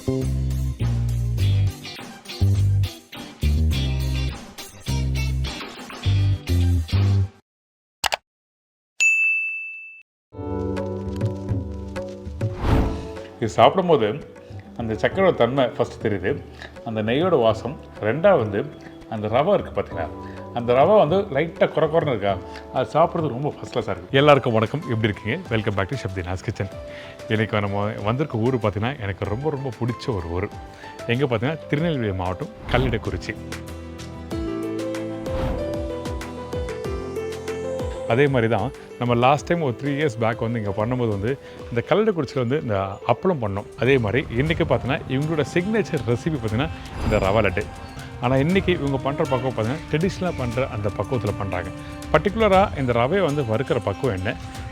இது சாப்பிடும்போது அந்த சக்கரோட தன்மை ஃபஸ்ட்டு தெரியுது, அந்த நெய்யோட வாசம். ரெண்டாவது வந்து அந்த ரவை இருக்குது பார்த்தீங்கன்னா, அந்த ரவை வந்து லைட்டாக குறைன்னு இருக்கா, அது சாப்பிட்றது ரொம்ப ஃபஸ்ட் கிளாஸாக இருக்குது. எல்லாருக்கும் வணக்கம், எப்படி இருக்கீங்க? Welcome back to Shabdina's kitchen. இன்றைக்கி நம்ம வந்திருக்க ஊர் பார்த்திங்கன்னா எனக்கு ரொம்ப ரொம்ப பிடிச்ச ஒரு ஊர். எங்கே பார்த்தீங்கன்னா திருநெல்வேலி மாவட்டம் கல்லிடக்குறிச்சி. அதே மாதிரி தான் நம்ம லாஸ்ட் டைம் ஒரு 3 years பேக் வந்து இங்கே பண்ணும்போது வந்து இந்த கல்லிடக்குறிச்சியில் வந்து இந்த அப்பளம் பண்ணோம். அதே மாதிரி இன்றைக்கி பார்த்தீங்கன்னா இவங்களோட சிக்னேச்சர் ரெசிபி பார்த்திங்கன்னா இந்த ரவா லட்டு. ஆனால் இன்றைக்கி இவங்க பண்ணுற பக்குவம் பார்த்திங்கன்னா ட்ரெடிஷ்னலாக பண்ணுற அந்த பக்குவத்தில் பண்ணுறாங்க. பர்டிகுலராக இந்த ரவையை வந்து வறுக்கிற பக்குவம் என்ன,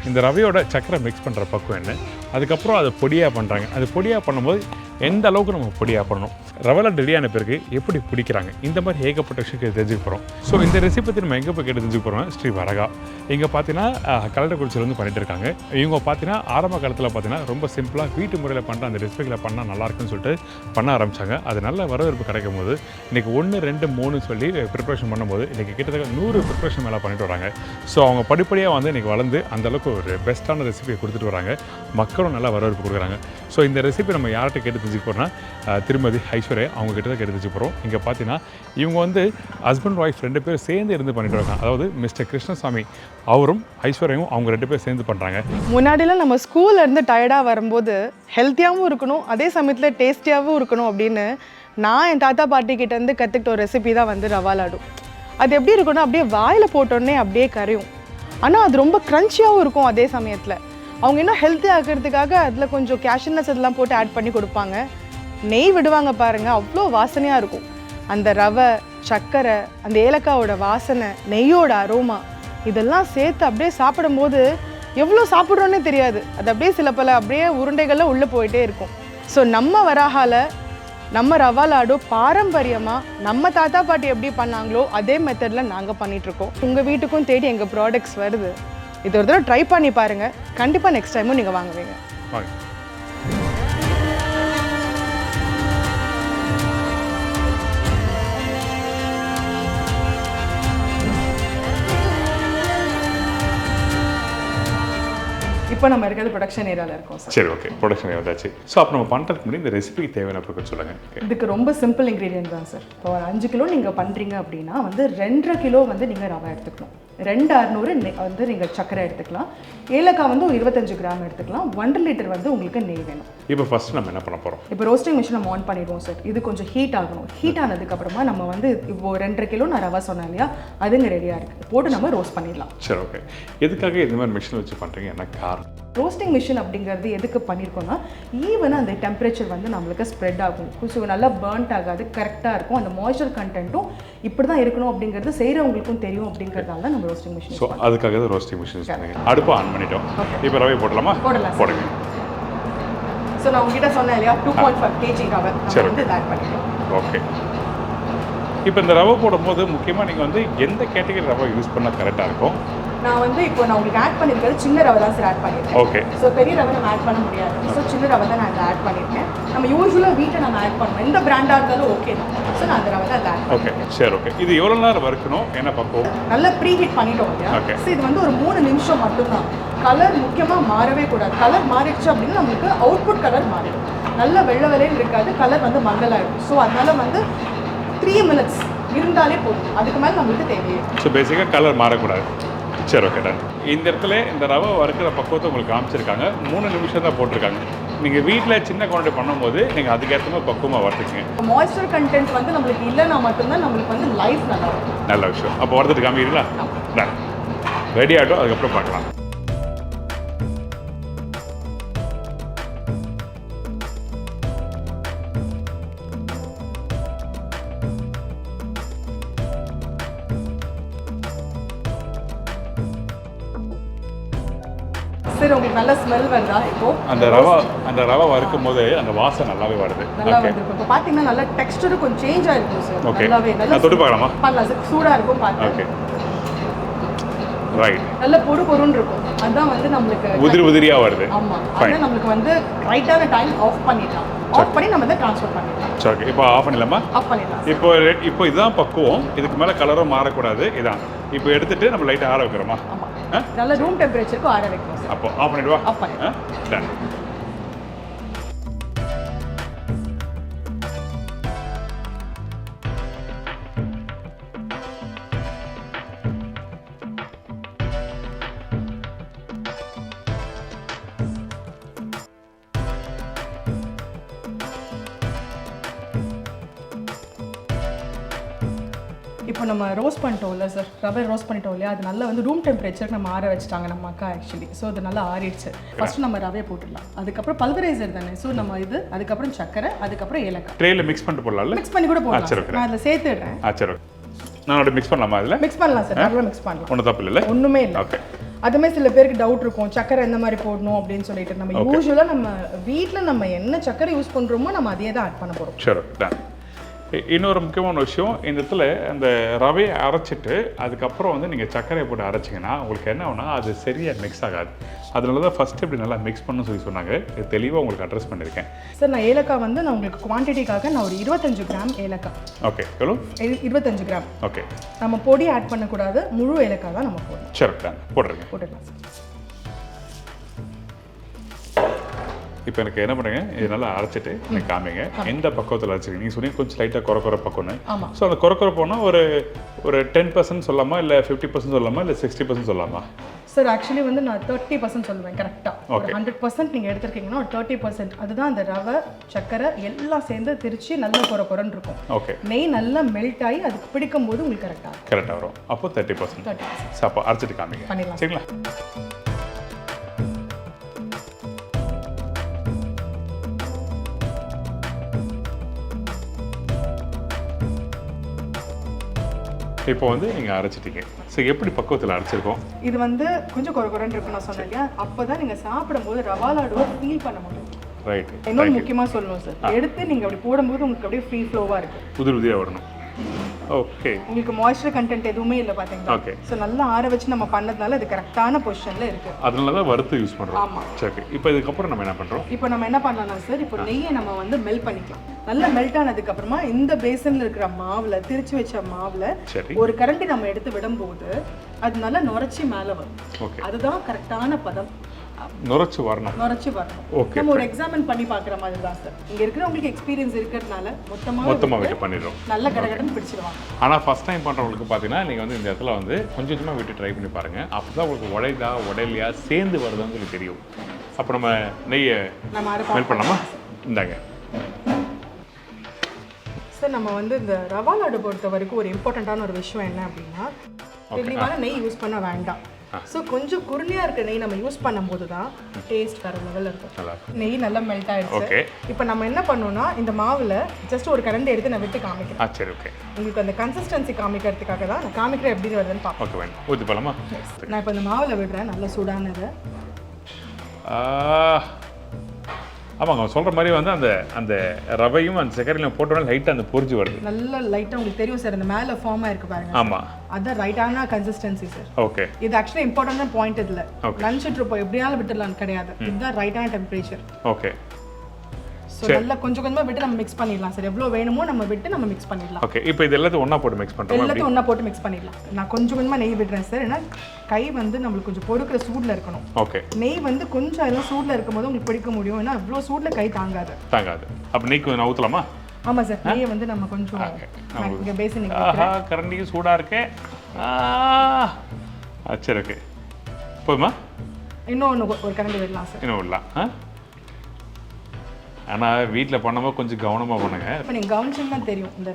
இந்த ரவையோட சக்கரை மிக்ஸ் பண்ணுற பக்குவம் என்ன, அதுக்கப்புறம் அதை பொடியாக பண்ணுறாங்க. அது பொடியாக பண்ணும்போது எந்த அளவுக்கு நம்ம பொடியாக பண்ணணும், ரவை லட்டு ரெடியான பிறகு எப்படி பிடிக்கிறாங்க, இந்த மாதிரி ஏகப்பட்ட விஷயத்தை தெரிஞ்சுக்க போகிறோம். ஸோ இந்த ரெசிபி பற்றி நம்ம எங்கே போய் கேட்டு தெரிஞ்சுக்க போகிறோம், ஸ்ரீ வரகா. இங்கே பார்த்தீங்கன்னா கல்லிடக்குறிச்சியில் வந்து பண்ணிட்டு இருக்காங்க. இவங்க பார்த்தீங்கன்னா ஆரம்ப காலத்தில் பார்த்தீங்கன்னா ரொம்ப சிம்பிளாக வீட்டு முறையில் பண்ணுற அந்த ரெசிபிகளை பண்ணால் நல்லாயிருக்குன்னு சொல்லிட்டு பண்ண ஆரம்பித்தாங்க. அது நல்ல வரவேற்பு கிடைக்கும் போது இன்றைக்கி 1, 2, 3 சொல்லி ப்ரிப்ரேஷன் பண்ணும்போது இன்றைக்கி கிட்டத்தட்ட 100 ப்ரிப்ரேஷன் மேலே பண்ணிட்டு வராங்க. ஸோ அவங்க படிப்படியாக வந்து இன்றைக்கி வளர்ந்து அந்தளவுக்கு ஒரு பெஸ்ட்டான ரெசிபியை கொடுத்துட்டு வராங்க. மக்களும் நல்லா வரவேற்பு கொடுக்குறாங்க. ஸோ இந்த ரெசிபி நம்ம யார்கிட்ட கேட்டு தெரிஞ்சுக்க போகிறோம்னா திருமதி ஐஸ்வர்யா அவங்க கிட்ட தான் கேட்டு தெரிஞ்சுக்க போகிறோம். இங்கே பார்த்தீங்கன்னா இவங்க வந்து ஹஸ்பண்ட் ஒய்ஃப் 2 பேர் சேர்ந்து இருந்து பண்ணிட்டு இருக்காங்க. அதாவது மிஸ்டர் கிருஷ்ணசாமி அவரும் ஐஸ்வர்யாவும் அவங்க 2 பேர் சேர்ந்து பண்ணுறாங்க. முன்னாடிலாம் நம்ம ஸ்கூல்ல இருந்து டயர்டாக வரும்போது ஹெல்த்தியாகவும் இருக்கணும், அதே சமயத்தில் டேஸ்டியாகவும் இருக்கணும் அப்படின்னு நான் என் தாத்தா பாட்டி கிட்டேருந்து கற்றுக்கிட்ட ஒரு ரெசிபி தான் வந்து ரவா லாடு. அது எப்படி இருக்குன்னா அப்படியே வாயில் போட்டோடனே அப்படியே கரையும், ஆனால் அது ரொம்ப க்ரன்ச்சியாகவும் இருக்கும். அதே சமயத்தில் அவங்க இன்னும் ஹெல்த்தி ஆக்கிறதுக்காக அதில் கொஞ்சம் கேஷ்யூநட்ஸ் இதெல்லாம் போட்டு ஆட் பண்ணி கொடுப்பாங்க. நெய் விடுவாங்க பாருங்கள், அவ்வளோ வாசனையாக இருக்கும். அந்த ரவை, சர்க்கரை, அந்த ஏலக்காவோட வாசனை, நெய்யோட அரோமா இதெல்லாம் சேர்த்து அப்படியே சாப்பிடும்போது எவ்வளோ சாப்பிட்றோன்னே தெரியாது. அது அப்படியே சில பல அப்படியே உருண்டைகள்லாம் உள்ளே போயிட்டே இருக்கும். ஸோ நம்ம வராகால நம்ம ரவா லாடு பாரம்பரியமாக நம்ம தாத்தா பாட்டி எப்படி பண்ணாங்களோ அதே மெத்தடில் நாங்கள் பண்ணிகிட்ருக்கோம். உங்கள் வீட்டுக்கும் தேடி எங்கள் ப்ராடக்ட்ஸ் வருது. இது ஒரு தடவை ட்ரை பண்ணி பாருங்கள், கண்டிப்பாக நெக்ஸ்ட் டைமும் நீங்கள் வாங்குவீங்க. இப்போ நம்ம இருக்கிறது ப்ரொடக்ஷன் ஏரியாவில் இருக்கோம் சார். சரி, ஓகே, ப்ரொடக்ஷன் ஏரியா வந்தாச்சு. ஸோ அப்போ நம்ம பண்ணுறதுக்கு முன்னாடி இந்த ரெசிபிக்கு தேவையான பொருட்கள் சொல்லுங்கள். இதுக்கு ரொம்ப சிம்பிள் இன்க்ரீடியன்ட் தான் சார். இப்போ ஒரு 5 கிலோ நீங்கள் பண்ணுறீங்க அப்படின்னா வந்து 2.5 கிலோ வந்து நீங்கள் ரவை எடுத்துக்கணும், 2,600 வந்து நீங்கள் சர்க்கரை எடுத்துக்கலாம், ஏலக்காய் வந்து ஒரு 25 கிராம் எடுத்துக்கலாம், 1 லிட்டர் வந்து உங்களுக்கு நெய் வேணும். இப்போ ஃபஸ்ட்டு நம்ம என்ன பண்ண போகிறோம்? இப்போ ரோஸ்டிங் மிஷின் நம்ம ஆன் பண்ணிடுவோம் சார். இது கொஞ்சம் ஹீட் ஆகணும். ஹீட் ஆனதுக்கப்புறமா நம்ம வந்து இப்போ 2.5 கிலோ நான் ரவை சொன்னேன் இல்லையா, அதுங்க ரெடியாக இருக்குது, போட்டு நம்ம ரோஸ்ட் பண்ணிடலாம். சரி, ஓகே. எதுக்காக இந்த மாதிரி மிஷின் வச்சு பண்ணுறீங்க, என்ன காரணம்? ரோஸ்டிங் மிஷின் அப்படிங்கிறது எதுக்கு பண்ணியிருக்கோன்னா ஈவன் அந்த டெம்பரேச்சர் வந்து நம்மளுக்கு ஸ்ப்ரெட் ஆகும், கொஞ்சம் நல்லா பர்ன்ட் ஆகாது, கரெக்டாக இருக்கும். அந்த மாய்ஸ்சர் கண்டென்ட்டும் இப்படி தான் இருக்கணும் அப்படிங்கிறது செய்கிறவங்களுக்கும் தெரியும். அப்படிங்கிறதால தான் நம்ம ரோஸ்டிங் மிஷின். ஸோ அதுக்காக தான் ரோஸ்டிங் மிஷின் சொன்னீங்க. அடுப்பு ஆன் பண்ணிட்டோம். இப்போ ரவை போடலாமா? போடலாம், போடுங்க. ஸோ நான் உங்ககிட்ட சொன்னேன் இல்லையா 2.5 kg ரவை வந்து ஆட் பண்ணிக்கலாம். ஓகே. இப்போ இந்த ரவை போடும்போது முக்கியமாக நீங்கள் வந்து எந்த கேட்டகரி ரவை யூஸ் பண்ணால் கரெக்டாக இருக்கும்? நான் வந்து இப்போ நான் உங்களுக்கு ஆட் பண்ணியிருக்கிறது சின்ன ரவை தான் சார் ஆட் பண்ணியிருக்கேன். ஓகே. ஸோ பெரிய ரவை நம்ம ஆட் பண்ண முடியாது. ஸோ சின்ன ரவை தான் நான் ஆட் பண்ணியிருக்கேன். நம்ம யூஸ்வலாக வீட்டில் நம்ம ஆட் பண்ணுவோம், எந்த பிராண்டாக இருந்தாலும் ஓகே தான். ஸோ நான் அந்த ரவை தான் ஆட் ஓகே. சரி, ஓகே. இது எவ்வளோ நேரம் வறுக்கணும், என்ன பக்குவம்? நல்லா ப்ரீ ஹீட் பண்ணிட்டோம் இல்லையா. ஓகே. ஸோ இது வந்து ஒரு 3 நிமிஷம் மட்டும்தான். கலர் முக்கியமாக மாறவே கூடாது. கலர் மாறிடுச்சு அப்படின்னா நம்மளுக்கு அவுட்புட் கலர் மாறிடும். நல்ல வெள்ளை வெள்ளையும் இருக்காது, கலர் வந்து மங்கலாகிடும். ஸோ அதனால வந்து 3 minutes இருந்தாலே போதும், அதுக்கு மேலே நம்மளுக்கு தேவையே. ஸோ பேசிக்காக கலர் மாறக்கூடாது. சரி, ஓகே, டன். இந்த இடத்துல இந்த ரவை வறுக்கிற பக்குவத்தை உங்களுக்கு காமிச்சிருக்காங்க. 3 நிமிஷம் தான் போட்டிருக்காங்க. நீங்கள் வீட்டில் சின்ன குவான்டிட்டி பண்ணும்போது நீங்கள் அதுக்கேற்ற மாதிரி பக்குவமாக வறுத்துக்குங்க. மாய்ஸ்சர் கண்டென்ட் வந்து நம்மளுக்கு இல்லைன்னா மட்டும்தான் நம்மளுக்கு வந்து லைஃப் நல்லா இருக்கும். நல்ல விஷயம். அப்போ வறுத்துட்டு காமிக்கிறீங்களா? டன். ரெடி ஆகிட்டோம், அதுக்கப்புறம் பார்க்கலாம். சரி, உங்களுக்கு நல்ல ஸ்மெல் வருதா? இப்போ அந்த ரவை வறுக்கும் போது அந்த வாசனை நல்லாவே வருது. நல்லா வந்திருக்கும். இப்போ பார்த்தீங்கன்னா நல்ல டெக்ஸ்டரும் கொஞ்சம் சேஞ்ச் ஆயிருக்கும் சார். ஓகே. நல்லா தொட்டு பார்க்கலாமா? பண்ணலாம் சார், சூடாக இருக்கும் பார்த்து. Okay, right. நல்ல பொறுன்னு இருக்கும். அதான் வந்து நம்மளுக்கு உதிரியாக வருது. ஆமாம், அதான் நம்மளுக்கு வந்து ரைட்டான டைம் ஆஃப் பண்ணிடலாம். ஆஃப் பண்ணி நம்ம இதை ட்ரான்ஸ்ஃபர் பண்ணிடலாம். சரி ஓகே, இப்போ ஆஃப் பண்ணிடலாமா? ஆஃப் பண்ணிடலாம். இப்போ இதுதான் பக்குவம், இதுக்கு மேலே கலரும் மாறக்கூடாது. இதான் இப்போ எடுத்துட்டு நம்ம லைட்டாக ஆற வைக்கிறோமா? ஆமாம், நல்ல ரூம் டெம்பரேச்சருக்கு ஆற வைக்கணும் சார். அப்போ ஆஃப் பண்ணிடுவா? ஆஃப் பண்ணிடலாம். டன். இப்போ நம்ம ரோஸ்ட் பண்ணிட்டோம்ல சார், ரவை ரோஸ்ட் பண்ணிட்டோம் இல்லையா, அது நல்லா வந்து ரூம் டெம்பரேச்சருக்கு நம்ம ஆற வச்சுட்டாங்க நம்ம அக்கா ஆக்சுவலி. ஸோ அது நல்லா ஆறிடுச்சு. ஃபர்ஸ்ட் நம்ம ரவையை போட்டுடலாம், அதுக்கப்புறம் பல்வரைசர் தானே, ஸோ நம்ம இது அதுக்கப்புறம் சக்கரை, அதுக்கப்புறம் ஏலக்காய் ட்ரேயில் மிக்ஸ் பண்ணிட்டு போடலாம்ல? மிக்ஸ் பண்ணி கூட போடலாம். சரி, நான் அதில் சேர்த்துடுறேன். சரி, நான் அப்படி மிக்ஸ் பண்ணலாமா? அதில் மிக்ஸ் பண்ணலாம் சார், நல்லா மிக்ஸ் பண்ணலாம். ஒன்றும் தப்பு இல்லை. ஒன்றுமே இல்லை. ஓகே. அதுமே சில பேருக்கு டவுட் இருக்கும், சக்கரை எந்த மாதிரி போடணும் அப்படின்னு சொல்லிட்டு. நம்ம யூஸ்வலாக நம்ம வீட்டில் நம்ம என்ன சக்கரை யூஸ் பண்ணுறோமோ நம்ம அதையே தான் ஆட் பண்ண போகிறோம். சரி, டன். இன்னொரு முக்கியமான விஷயம், இந்த இடத்துல அந்த ரவையை அரைச்சிட்டு அதுக்கப்புறம் வந்து நீங்கள் சர்க்கரையை போட்டு அரைச்சிங்கன்னா உங்களுக்கு என்ன ஆகுனா அது சரியாக மிக்ஸ் ஆகாது. அதனால தான் ஃபஸ்ட்டு இப்படி நல்லா மிக்ஸ் பண்ணணும்னு சொல்லி சொன்னாங்க. இது தெளிவாக உங்களுக்கு அட்ரஸ் பண்ணியிருக்கேன் சார். நான் ஏலக்காய் வந்து நான் உங்களுக்கு குவான்டிட்டிக்காக நான் ஒரு 25 கிராம் ஏலக்காய். ஓகே, எவ்வளோ? 25 கிராம். ஓகே. நம்ம பொடி ஆட் பண்ணக்கூடாது, முழு ஏலக்காய் தான் நம்ம போடணும். சரி, டன். போட்டுடலாம் சார். இப்போ எனக்கு என்ன பண்ணுங்க, இது நல்லா அரைச்சிட்டு எனக்கு காமிங்க எந்த பக்குவத்தில் அரைச்சிருக்கீங்க. நீங்கள் சொன்னீங்க கொஞ்சம் லைட்டாக குறை பக்கம்னு. ஸோ அந்த குறை போனால் ஒரு 10% சொல்லலாமா, இல்லை 50% சொல்லலாமா, இல்லை 60% சொல்லலாமா? சார் ஆக்சுவலி வந்து நான் 30% சொல்லுவேன் கரெக்டாக. 100% நீங்கள் எடுத்துருக்கீங்கன்னா ஒரு 30%, அதுதான் அந்த ரவை சக்கரை எல்லாம் சேர்ந்து திரிச்சு நல்ல குறைன்னு இருக்கும். ஓகே. நெய் நல்லா மெல்ட் ஆகி அதுக்கு பிடிக்கும் போது உங்களுக்கு கரெக்டாக வரும். அப்போ 30%. ஸோ அப்போ அரைச்சிட்டு காமிங்க பண்ணிடலாம். சரிங்களா? இப்போ வந்து நீங்கள் அரைச்சிட்டீங்க. ஸோ எப்படி பக்குவத்தில் அரைச்சிருக்கோம்? இது வந்து கொஞ்சம் குறைன்னு இருக்கு நான் சொன்னேன் இல்லையா, அப்போ தான் நீங்கள் சாப்பிடும்போது ரவா லாடுவை ஃபீல் பண்ண முடியும். ரைட். இன்னொன்று முக்கியமாக சொல்லணும் சார், எடுத்து நீங்கள் அப்படி போடும்போது உங்களுக்கு அப்படியே ஃப்ரீ ஃப்ளோவாக இருக்குது, உதிரியாக வரணும். ஓகே. உங்களுக்கு மாய்ஸ்சர் கண்டென்ட் எதுவுமே இல்லை பார்த்தீங்களா? ஓகே. ஸோ நல்லா ஆற வச்சு நம்ம பண்ணதுனால அது கரெக்டான பொசிஷனில் இருக்குது. அதனால தான் வறுத்து யூஸ் பண்ணுறோம். ஆமாம். சரி, இப்போ இதுக்கப்புறம் நம்ம என்ன பண்ணுறோம்? இப்போ நம்ம என்ன பண்ணலாம்னா சார், இப்போ நெய்யை நம்ம வந்து மெல்ட் பண்ணிக்கலாம். நல்லா மெல்ட் ஆனதுக்கப்புறமா இந்த பேசனில் இருக்கிற மாவில், திரிச்சு வச்ச மாவில் ஒரு கரண்டி நம்ம எடுத்து விடும்போது அது நல்லா நுரைச்சி மேலே வரும். ஓகே. அதுதான் கரெக்டான பதம். நுரைச்சி வரணும். ஓகே. நம்ம ஒரு எக்ஸாம்பிள் பண்ணி பார்க்குற மாதிரி தான் சார். இங்கே இருக்கிறவங்களுக்கு எக்ஸ்பீரியன்ஸ் இருக்கிறதுனால மொத்தமாக விட்டு பண்ணிடுறோம். நல்ல கடகடன்னு பிடிச்சிடுவாங்க. ஆனால் ஃபஸ்ட் டைம் பண்ணுறவங்களுக்கு பார்த்தீங்கன்னா நீங்கள் வந்து இந்த இடத்துல வந்து கொஞ்சம் கொஞ்சமாக விட்டு ட்ரை பண்ணி பாருங்கள். அப்போ தான் உங்களுக்கு உடையதா உடையலையா சேர்ந்து வருதான்னு சொல்லி தெரியும். அப்போ நம்ம நெய்யை மெல்ட் பண்ணலாமா? இந்தாங்க சார். நம்ம வந்து இந்த ரவா லாடு பொறுத்த வரைக்கும் ஒரு இம்பார்ட்டண்ட்டான ஒரு விஷயம் என்ன அப்படின்னா, தெளிவான நெய் யூஸ் பண்ண வேண்டாம். ஸோ கொஞ்சம் குருணையாக இருக்க நெய் நம்ம யூஸ் பண்ணும்போது தான் டேஸ்ட் வேறு லெவலில் இருக்கும். நெய் நல்லா மெல்ட் ஆகிடுச்சு. இப்போ நம்ம என்ன பண்ணோம்னா, இந்த மாவில் ஜஸ்ட் ஒரு கரண்டி எடுத்து நான் விட்டு காமிக்கிறேன். சரி, ஓகே. உங்களுக்கு அந்த கன்சிஸ்டன்சி காமிக்கிறதுக்காக தான் நான் காமிக்கிறேன், எப்படி வருதுன்னு பார்ப்போம். ஓகே, வேணும் ஊற்றி போகலாமா? நான் இப்போ இந்த மாவில் விடுறேன், நல்லா சூடானது. ஆமாங்க, அவங்க சொல்கிற மாதிரி வந்து அந்த ரவையும் அந்த சக்கரையிலும் போட்டோன்னா லைட்டாக அந்த பொரிஞ்சு வருது. நல்ல லைட்டாக உங்களுக்கு தெரியும் சார், அந்த மேலே ஃபார்மாக இருக்கு பாருங்க. ஆமாம், அதான் ரைட்டான கன்சிஸ்டன்சி சார். ஓகே. இது ஆக்சுவலி இம்பார்ட்டன்டான பாயிண்ட். இதில் நினச்சிட்டு இருப்போம் எப்படியாலும் விட்டுடலாம், கிடையாது. இதுதான் ரைட்டான டெம்பரேச்சர். ஓகே. ஸோ நல்லா கொஞ்சம் கொஞ்சமாக விட்டு நம்ம மிக்ஸ் பண்ணிடலாம் சார். எவ்வளோ வேணுமோ நம்ம விட்டு நம்ம மிக்ஸ் பண்ணிடலாம். ஓகே. இப்போ இது எல்லாத்தையும் ஒன்றா போட்டு மிக்ஸ் பண்ணுறோம். எல்லாத்தையும் ஒன்றா போட்டு மிக்ஸ் பண்ணிடலாம். நான் கொஞ்சம் கொஞ்சமாக நெய் விடுறேன் சார், ஏன்னா கை வந்து நம்மளுக்கு கொஞ்சம் பொறுக்கிற சூடில் இருக்கணும். ஓகே. நெய் வந்து கொஞ்சம் எல்லாம் சூடில் இருக்கும்போது உங்களுக்கு பிடிக்க முடியும், ஏன்னா அவ்வளோ சூடில் கை தாங்காது. அப்போ நெய் கொஞ்சம் ஊற்றலாமா? ஆமாம் சார். நெய்யை வந்து நம்ம கொஞ்சம் இங்கே பேசின் கரண்டிக்கு சூடாக இருக்கே. சரி, ஓகே. போதுமா? இன்னும் ஒரு கரண்டி விடலாம் சார். இன்னும் விடலாம். ஆனால் வீட்டில் பண்ணும்போது கொஞ்சம் கவனமாக பண்ணுங்க. இப்போ நீங்கள் கவனிச்சிங்கன்னா தெரியும், இந்த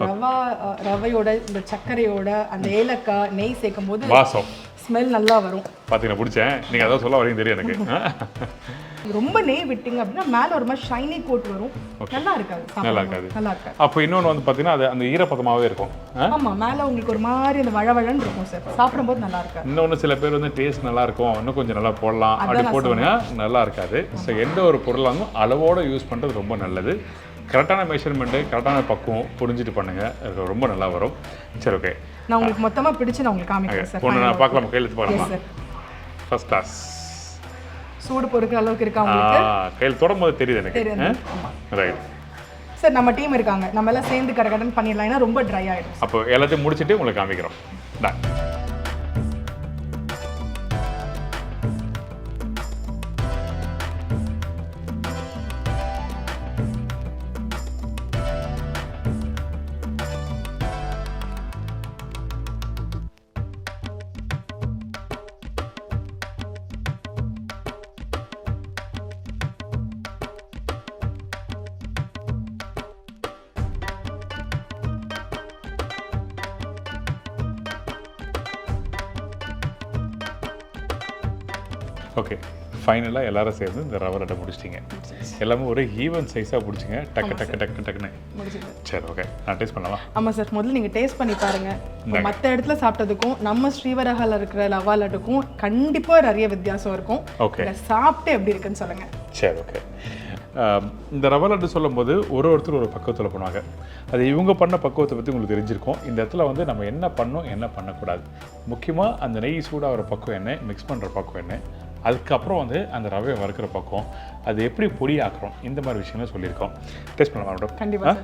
ரவையோட இந்த சர்க்கரையோட அந்த ஏலக்காய் நெய் சேர்க்கும் போது வாசம் ஸ்மெல் நல்லா வரும். பார்த்தீங்கன்னா பிடிச்சேன். நீங்கள் அதான் சொல்ல வரீங்க தெரியும் எனக்கு. ரொம்ப நெய் விட்டீங்க அப்படின்னா மேலே ஒரு மாதிரி ஷைனி கோட் வரும், நல்லா இருக்காது. அப்போ இன்னொன்று வந்து பார்த்தீங்கன்னா அது அந்த ஈரப்பதமாகவே இருக்கும். ஆமாம், மேலே உங்களுக்கு ஒரு மாதிரி அந்த வழவழன்னு இருக்கும் சார், சாப்பிடும்போது நல்லா இருக்காது. இன்னொன்று சில பேர் வந்து டேஸ்ட் நல்லா இருக்கும், இன்னும் கொஞ்சம் நல்லா போடலாம் அப்படி போட்டுவீங்கன்னா நல்லா இருக்காது. ஸோ எந்த ஒரு பொருளாகவும் அளவோடு யூஸ் பண்ணுறது ரொம்ப நல்லது. கரெக்டான மெஷர்மெண்ட்டு, கரெக்டான பக்குவம் புரிஞ்சுட்டு பண்ணுங்கள், ரொம்ப நல்லா வரும். சரி, ஓகே. நான் உங்களுக்கு மொத்தமாக பிடிச்சி நான் உங்களுக்கு காமிக்கிறேன் சார். ஒன்று நான் பார்க்கலாம், கையில் எடுத்து பார்க்கலாம். ஃபர்ஸ்ட் கிளாஸ் சூடு பொறுக்கிற அளவுக்கு இருக்கா உங்களுக்கு? கையில் தொடும் போது தெரியுது எனக்கு. ரைட். சார் நம்ம டீம் இருக்காங்க, நம்ம எல்லாம் சேர்ந்து கடகடன் பண்ணிடலாம், ஏன்னா ரொம்ப ட்ரை ஆகிடும். அப்போ எல்லாத்தையும் முடிச்சுட்டு உங்களுக்கு காமிக்கிறோம். டன். ஓகே, ஃபைனலாக எல்லாரும் சேர்ந்து இந்த ரவை லட்டை முடிச்சிட்டிங்க. எல்லாமே ஒரே ஈவன் சைஸாக பிடிச்சிங்க. டக்குன்னு சரி, ஓகே, நான் டேஸ்ட் பண்ணலாம். ஆமாம் சார், முதல்ல நீங்கள் டேஸ்ட் பண்ணி பாருங்கள். மற்ற இடத்துல சாப்பிட்டதுக்கும் நம்ம ஸ்ரீவரகாவில் இருக்கிற ரவா லட்டுக்கும் கண்டிப்பாக நிறைய வித்தியாசம் இருக்கும். ஓகே, சாப்பிட்டு எப்படி இருக்குன்னு சொல்லுங்கள். சரி, ஓகே. இந்த ரவை லட்டு சொல்லும்போது ஒருத்தர் ஒரு பக்குவத்தில் பண்ணுவாங்க. அது இவங்க பண்ண பக்குவத்தை பற்றி உங்களுக்கு தெரிஞ்சிருக்கும். இந்த இடத்துல வந்து நம்ம என்ன பண்ணணும், என்ன பண்ணக்கூடாது, முக்கியமாக அந்த நெய் சூடாகிற பக்குவம் என்ன, மிக்ஸ் பண்ணுற பக்குவம் என்ன, அதுக்கப்புறம் வந்து அந்த ரவையை வறுக்கிற பக்குவம், அது எப்படி பொடியாக்குறோம், இந்த மாதிரி விஷயங்களும் சொல்லியிருக்கோம். டேஸ்ட் பண்ணலாம் மேடம். கண்டிப்பாக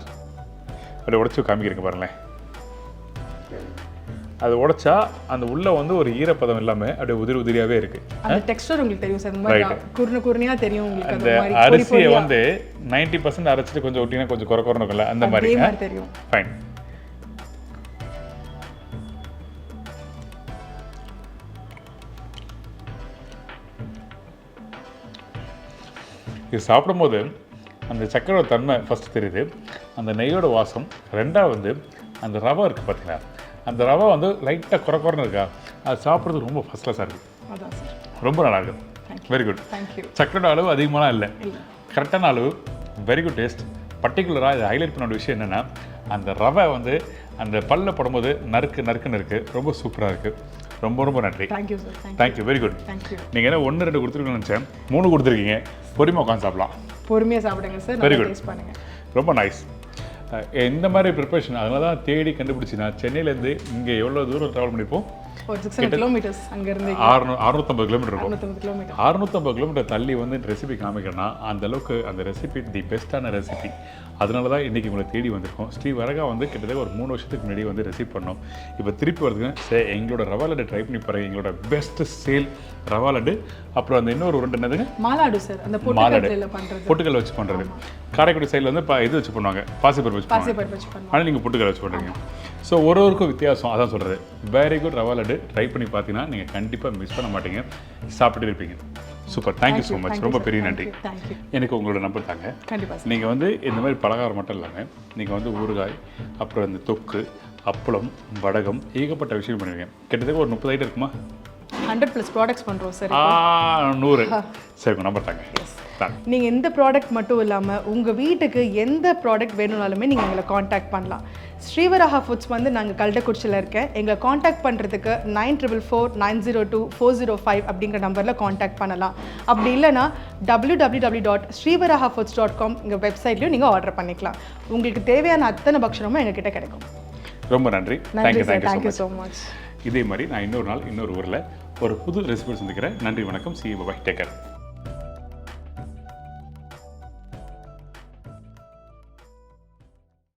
அப்படியே உடச்சி காமிக்கிறீங்க பாருங்களேன். அது உடைச்சா அந்த உள்ள வந்து ஒரு ஈரப்பதம் இல்லாமல் அப்படியே உதிரியாகவே இருக்கு. அந்த டெக்ஸ்டர் உங்களுக்கு தெரியும் சார், இந்த மாதிரி குறுனியா தெரியும் உங்களுக்கு. அந்த அரிசியை வந்து 90% அரைச்சிட்டு கொஞ்சம் ஒட்டினா கொஞ்சம் குறை இருக்கும்ல, அந்த மாதிரி தெரியும். ஃபைன். இது சாப்பிடும்போது அந்த சக்கரோட தன்மை ஃபஸ்ட்டு தெரியுது, அந்த நெய்யோட வாசம். ரெண்டாவது வந்து அந்த ரவை இருக்குது பார்த்தீங்களா, அந்த ரவை வந்து லைட்டாக குறைன்னு இருக்கா, அது சாப்பிட்றது ரொம்ப ஃபஸ்ட் கிளாஸாக இருக்குது. ரொம்ப நல்லா இருக்குது. Very good. சக்கரோட அளவு அதிகமாலாம் இல்லை, கரெக்டான அளவு. Very good taste. பர்டிகுலராக இதை ஹைலைட் பண்ண விஷயம் என்னென்னா, அந்த ரவை வந்து அந்த பல்ல படும்போது நறுக்குன்னு இருக்குது. ரொம்ப சூப்பராக இருக்குது. ரொம்ப நன்றி. தேங்க்யூ. Very good. நீங்கள் என்ன 1 2 கொடுத்துருக்கீங்கன்னு நினச்சேன், 3 கொடுத்துருக்கீங்க. பொறுமையாக உட்காந்து சாப்பிடலாம். பொறுமையாக சாப்பிடுங்க சார். Very good. ரொம்ப நைஸ். இந்த மாதிரி ப்ரிப்பரேஷன் அதனால தான் தேடி கண்டுபிடிச்சி நான் சென்னையிலேருந்து இங்கே எவ்வளோ தூரம் ட்ராவல் பண்ணிப்போம், ஒரு 600 கிலோமீட்டர்ஸ் அங்கேருந்து 650 கிலோமீட்டர் இருக்கும். 650 கிலோமீட்டர் தள்ளி வந்து ரெசிபி காமிக்கிறேன்னா அந்த அளவுக்கு அந்த ரெசிபி தி பெஸ்ட்டான ரெசிபி. அதனால தான் இன்றைக்கி உங்களை தேடி வந்திருக்கோம். ஸ்ரீவரகா வந்து கிட்டத்தட்ட ஒரு 3 வருஷத்துக்கு முன்னாடி வந்து ரெசிபி பண்ணோம். இப்போ திருப்பி வருதுங்க. சரி, எங்களோட ரவா லட்டு ட்ரை பண்ணி பாருங்கள். எங்களோட பெஸ்ட் சேல் ரவா லட்டு. அப்புறம் அந்த இன்னொரு 2 என்னதுங்க, மாலாடு சார். அந்த பொட்டுக்கல் வச்சு பண்ணுறது. காரைக்குடி சைடில் வந்து இது வச்சு பண்ணுவாங்க, பாசிப்பருப்பு வச்சு பண்ணுவாங்க. ஆனால் நீங்கள் பொட்டுக்கல் வச்சு பண்ணுறீங்க. ஸோ ஒருவருக்கும் வித்தியாசம், அதான் சொல்கிறது. Very good. Rava laddu try பண்ணி பார்த்தீங்கன்னா நீங்கள் கண்டிப்பாக மிஸ் பண்ண மாட்டீங்க, சாப்பிட்டு இருப்பீங்க. சூப்பர். Thank you so much. ரொம்ப பெரிய நன்றி. எனக்கு உங்களோட நம்பர் தாங்க. நீங்கள் வந்து இந்த மாதிரி பலகாரம் மட்டும் இல்லாமல் நீங்கள் வந்து ஊறுகாய், அப்புறம் இந்த தொக்கு, அப்பளம், வடகம், ஏகப்பட்ட விஷயம் பண்ணுவீங்க. கிட்டத்தட்ட ஒரு 30 ஐட்டம் இருக்குமா? 100+ ப்ராடக்ட்ஸ் பண்ணுறோம் சார். 100. சரி, நம்பர் தாங்க. நீங்கள் எந்த ப்ராடக்ட் மட்டும் இல்லாமல் உங்கள் வீட்டுக்கு எந்த ப்ராடக்ட் வேணும்னாலுமே நீங்கள் எங்களை காண்டாக்ட் பண்ணலாம். ஸ்ரீவரகா ஃபுட்ஸ் வந்து நாங்கள் கல்டக்குறிச்சியில் இருக்கேன். எங்களை காண்டாக்ட் பண்ணுறதுக்கு 9444902405 அப்படிங்கிற நம்பரில் காண்டாக்ட் பண்ணலாம். அப்படி இல்லைனா www.srivaragafoods.com இங்கே வெப்சைட்லையும் நீங்கள் ஆர்டர் பண்ணிக்கலாம். உங்களுக்கு தேவையான அத்தனை பக்ஷணமும் எங்ககிட்ட கிடைக்கும். ரொம்ப நன்றி. Thank you so much. இதே மாதிரி நான் இன்னொரு நாள் இன்னொரு ஊரில் ஒரு புது ரெசிபி சந்திக்கிறேன். நன்றி, வணக்கம். See you, bye. Take care.